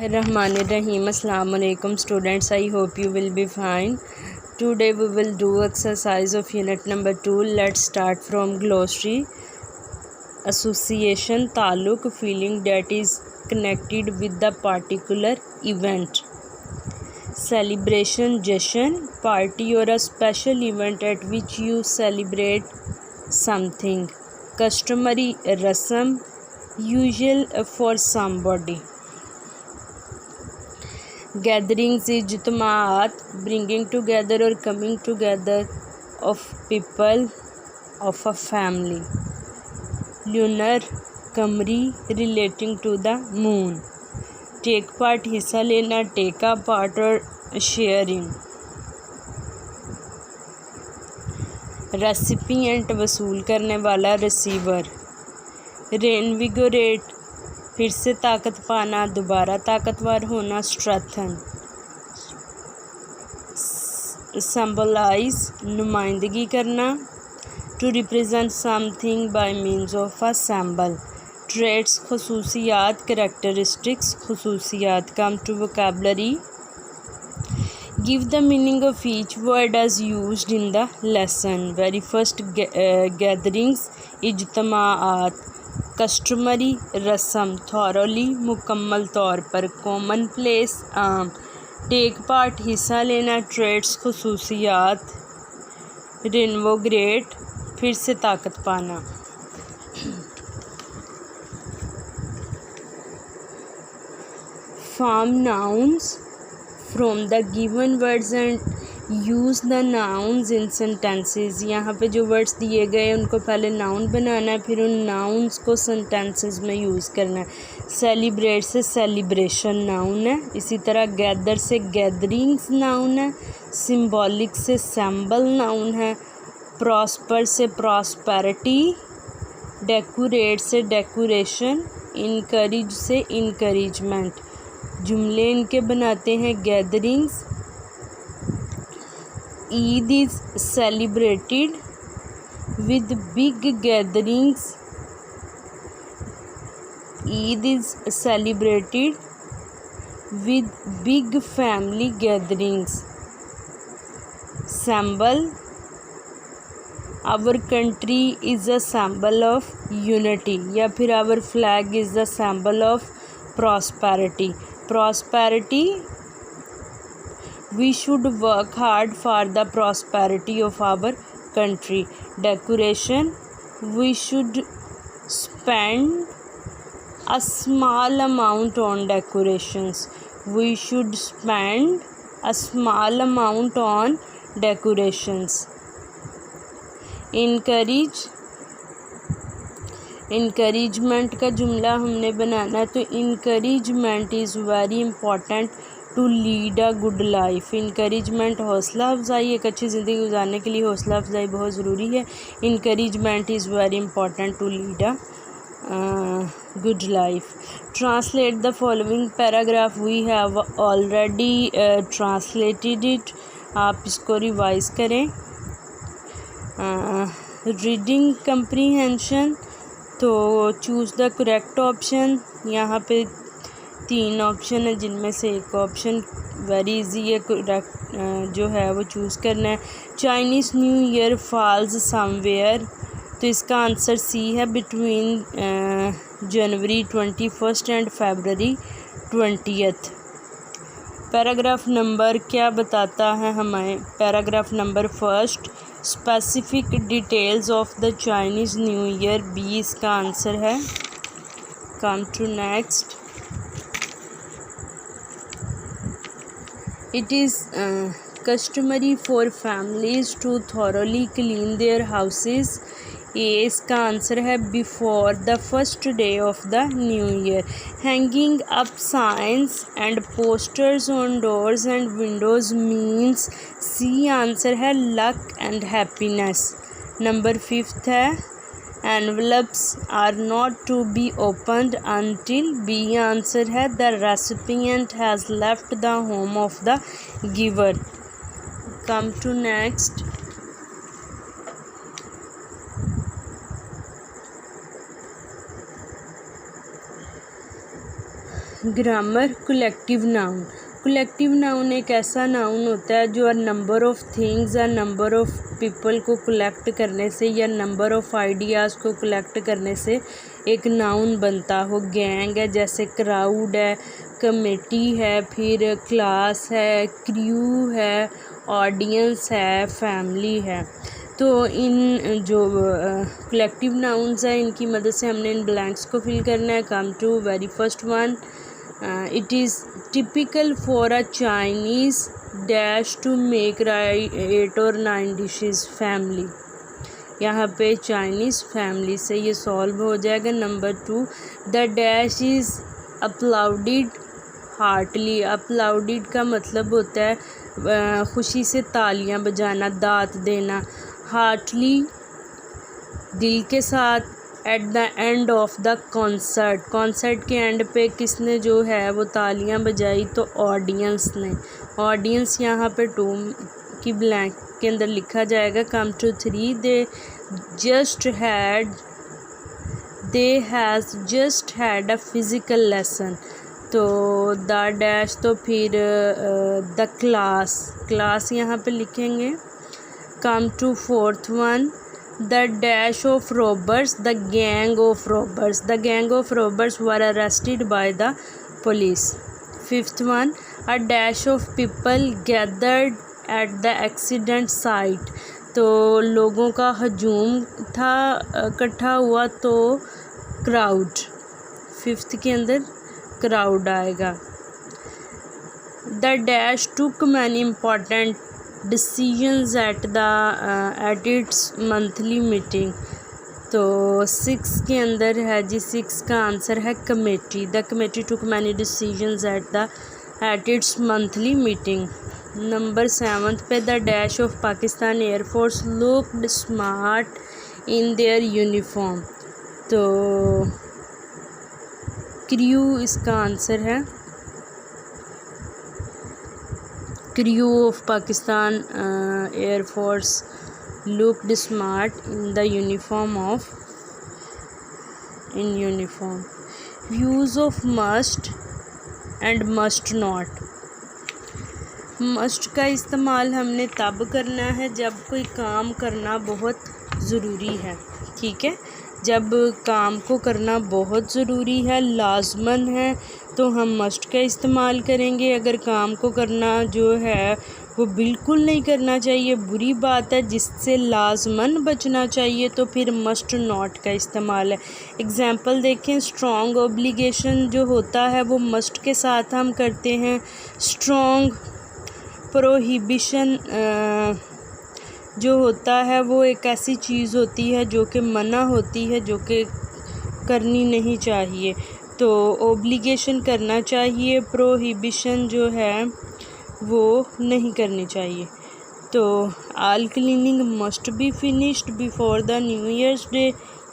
Rahim. Assalamu alaikum students. I hope you will be fine. Today we will do exercise of unit number 2. Let's start from glossary. Association, taluk, feeling that is connected with the particular event. Celebration, jashan, party or a special event at which you celebrate something. Customary, rasam, usual for somebody. Gatherings, ijtamaat, bringing together or coming together of people of a family. Lunar, kamri, relating to the moon. Take part, हिस्सा लेना, take a part or sharing. Recipient, वसूल करने वाला, receiver. Reinvigorate, फिर से ताकत पाना, दोबारा ताकतवर होना, स्ट्रेंथन. सिंबलाइज, नुमाइंदगी करना, to represent something by means of a symbol. Traits, खसूसियात, कैरेक्टरिस्टिक्स, खसूसियात. Come to vocabulary. Give the meaning of each word as used in the lesson. Very first, gatherings, इज्तमाआत. कस्टमरी, रस्म. थॉरोली, मुकम्मल तौर पर. Common place, आम. Take part, हिस्सा लेना. ट्रेड्स, खसूसियात. रिनवोग्रेट, फिर से ताकत पाना. Form nouns from the given words and use the nouns in sentences. यहाँ पे जो वर्ड्स दिए गए उनको पहले नाउन बनाना है, फिर उन नाउन्स को सेंटेंसेस में यूज़ करना है. सेलिब्रेट से सेलिब्रेशन नाउन है. इसी तरह गैदर से गैदरिंग्स नाउन है. सिंबॉलिक से सिंबल नाउन है. प्रॉस्पर से प्रॉस्पेरिटी. डेकोरेट से डेकोरेशन. इनकरेज से इनकरेजमेंट. जुमले इनके बनाते हैं gatherings. Eid is celebrated with big gatherings. Eid is celebrated with big family gatherings. Symbol, our country is a symbol of unity. या फिर our flag is a symbol of prosperity. Prosperity, we should work hard for the prosperity of our country. Decoration, we should spend a small amount on decorations. We should spend a small amount on decorations. Encourage, encouragement का जुमला हमने बनाना है. तो encouragement is very important to lead a good life. Encouragement, हौसला अफजाई. एक अच्छी ज़िंदगी गुजारने के लिए हौसला अफजाई बहुत ज़रूरी है. Encouragement is very important to lead a good life. Translate the following paragraph. We have already translated it. आप इसको रिवाइज करें. रीडिंग कम्प्रीहेंशन, तो चूज़ द करेक्ट ऑप्शन. यहाँ पे 3 ऑप्शन है जिनमें से एक ऑप्शन वेरी इजी है, करेक्ट जो है वो चूज़ करना है. Chinese new year falls somewhere, तो इसका आंसर सी है. Between January 21 and February 20. Paragraph number क्या बताता है हमें? Paragraph number first, specific details of the Chinese new year. B इसका आंसर है. Come to next. It is customary for families to thoroughly clean their houses. A इसका answer है. Before the first day of the new year. Hanging up signs and posters on doors and windows means C answer है. luck and happiness. Number 5 है. Envelopes are not to be opened until B answer है. The recipient has left the home of the giver. Come to next. Grammar collective noun. Collective noun एक ऐसा noun होता है जो number of things या number of people को collect करने से या नंबर ऑफ़ आइडियाज़ को कलेक्ट करने से एक नाउन बनता हो। गैंग है, जैसे क्राउड है, कमेटी है, फिर क्लास है, क्रू है, ऑडियंस है, फैमिली है। तो इन जो कलेक्टिव नाउन्स है इनकी मदद से हमने इन ब्लैंक्स को फिल करना है। Come to very first one, it is typical for a Chinese dash to make 8 or 9 dishes family. यहाँ पे चाइनीज़ फैमिली से ये सॉल्व हो जाएगा। Number 2, the dash is applauded heartily. Applauded का मतलब होता है खुशी से तालियां बजाना, दात देना। हार्टली दिल के साथ। At the end of the concert, concert के एंड पे किसने जो है वो तालियां बजाई, तो ऑडियंस ने। ऑडियंस यहाँ पे 2 की ब्लैंक के अंदर लिखा जाएगा। Come to 3, they has just had a physical lesson. तो द डैश, तो फिर द क्लास यहाँ पे लिखेंगे। Come to 4th one, the dash of robbers, the gang of robbers. The gang of robbers were arrested by the police. 5th one, a dash of people gathered at the accident site. तो लोगों का हजूम था, इकट्ठा हुआ, तो crowd. 5th के अंदर crowd आएगा। The dash took many important decisions at its monthly meeting. तो 6 के अंदर है जी, 6 का आंसर है committee. The committee took many decisions at its monthly meeting. Number 7 पे, the dash of Pakistan air force looked smart in their uniform. तो crew इसका answer है। Crew of Pakistan air force looked smart in the uniform views of must and must not. Must का इस्तेमाल हमने तब करना है जब कोई काम करना बहुत ज़रूरी है, ठीक है। जब काम को करना बहुत ज़रूरी है, लाजमन है, तो हम मस्ट का इस्तेमाल करेंगे। अगर काम को करना जो है वो बिल्कुल नहीं करना चाहिए, बुरी बात है, जिससे लाजमन बचना चाहिए, तो फिर मस्ट नॉट का इस्तेमाल है। एग्ज़ाम्पल देखें, स्ट्रॉन्ग ऑब्लिगेशन जो होता है वो मस्ट के साथ हम करते हैं। स्ट्रॉन्ग प्रोहिबिशन जो होता है वो एक ऐसी चीज़ होती है जो कि मना होती है, जो कि करनी नहीं चाहिए, तो ऑब्लिगेशन करना चाहिए, प्रोहिबिशन जो है वो नहीं करनी चाहिए। तो all cleaning must be finished before the new years day,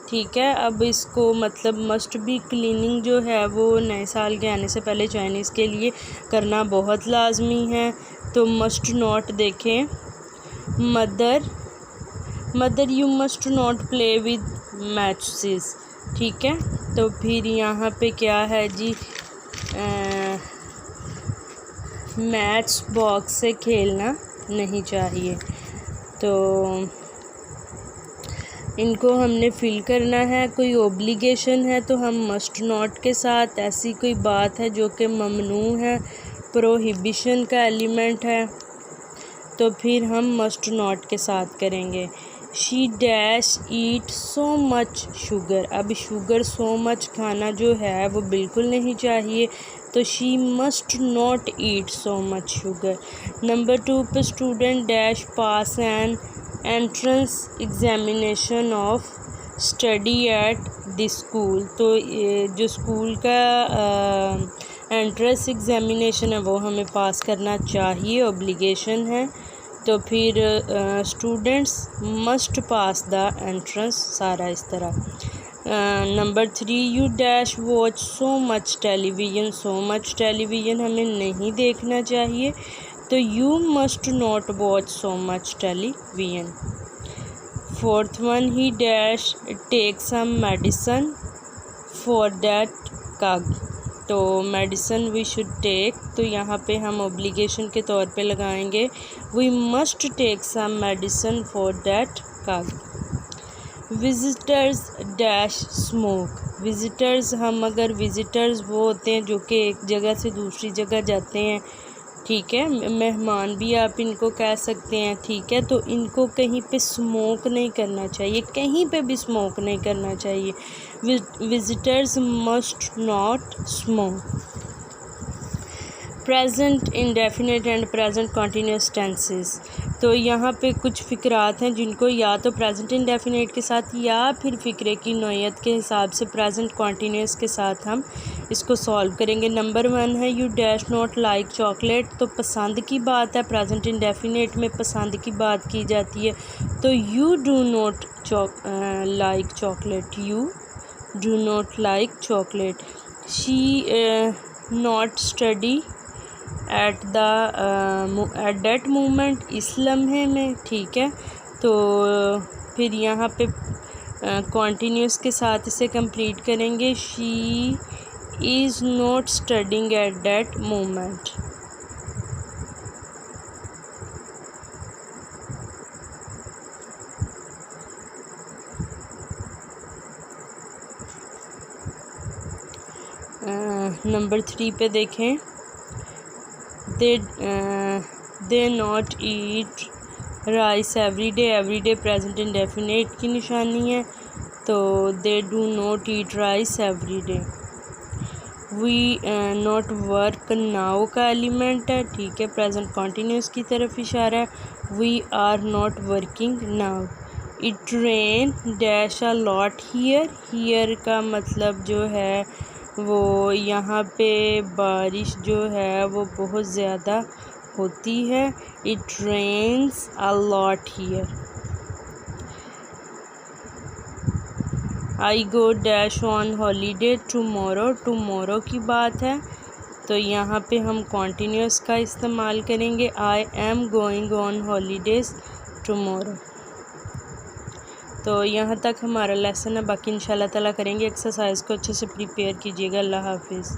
ठीक है। अब इसको मतलब मस्ट बी क्लीनिंग जो है वो नए साल के आने से पहले चाइनीज़ के लिए करना बहुत लाजमी है। तो मस्ट नॉट देखें, mother you must not play with matches, ठीक है। तो फिर यहाँ पे क्या है जी, मैच बॉक्स से खेलना नहीं चाहिए। तो इनको हमने फिल करना है। कोई ऑब्लिगेशन है तो हम मस्ट नॉट के साथ, ऐसी कोई बात है जो कि ममनू है, प्रोहिबिशन का एलिमेंट है, तो फिर हम मस्ट नॉट के साथ करेंगे। She dash eat so much sugar. अब शुगर सो मच खाना जो है वो बिल्कुल नहीं चाहिए, तो she must not eat so much sugar. Number 2 पे, student dash pass N entrance examination of study at the school. तो जो स्कूल का एंट्रेंस एग्जामिनेशन है वो हमें पास करना चाहिए, ऑब्लिगेशन है। तो फिर students must pass the entrance, सारा इस तरह। Number 3, you dash watch so much television. So much television हमें नहीं देखना चाहिए, तो you must not watch so much television. 4th one, he dash take some medicine for that cough. तो medicine we should take, तो यहाँ पे हम ऑब्लिगेशन के तौर पे लगाएंगे we must take some medicine for that cause. Visitors dash smoke, visitors हम अगर विजिटर्स वो होते हैं जो कि एक जगह से दूसरी जगह जाते हैं, ठीक है, मेहमान भी आप इनको कह सकते हैं, ठीक है, तो इनको कहीं पे स्मोक नहीं करना चाहिए, कहीं पे भी स्मोक नहीं करना चाहिए। Visitors must not smoke. Present indefinite and present continuous tenses, तो यहाँ पे कुछ फ़िक्रात हैं जिनको या तो प्रेजेंट इंडेफिनिट के साथ या फिर फ़िक्रे की नौयत के हिसाब से प्रेजेंट कॉन्टीन्यूस के साथ हम इसको सॉल्व करेंगे। नंबर 1 है you dash not like chocolate, तो पसंद की बात है, प्रेजेंट इंडेफिनिट में पसंद की बात की जाती है, तो you do not like chocolate, you do not like chocolate. She not study eight that moment, इस लम्हे में, ठीक है, तो फिर यहाँ पे कॉन्टीन्यूस के साथ इसे कंप्लीट करेंगे। She is not studying at that moment. Number 3 पे देखें, they not eat rice every day present indefinite की निशानी है, तो they do not eat rice every day. We not work now का एलिमेंट है, ठीक है, प्रेजेंट कॉन्टीन्यूस की तरफ इशारा है। We are not working now. It rain dash a lot here, here का मतलब जो है वो यहाँ पे बारिश जो है वो बहुत ज़्यादा होती है। It rains a lot here. I go dash on holiday tomorrow, tomorrow की बात है, तो यहाँ पे हम कॉन्टीन्यूस का इस्तेमाल करेंगे। I am going on holidays tomorrow. तो यहाँ तक हमारा लेसन है, बाकी इंशाल्लाह ताला करेंगे एक्सरसाइज को अच्छे से प्रिपेयर कीजिएगा। अल्लाह हाफिज़।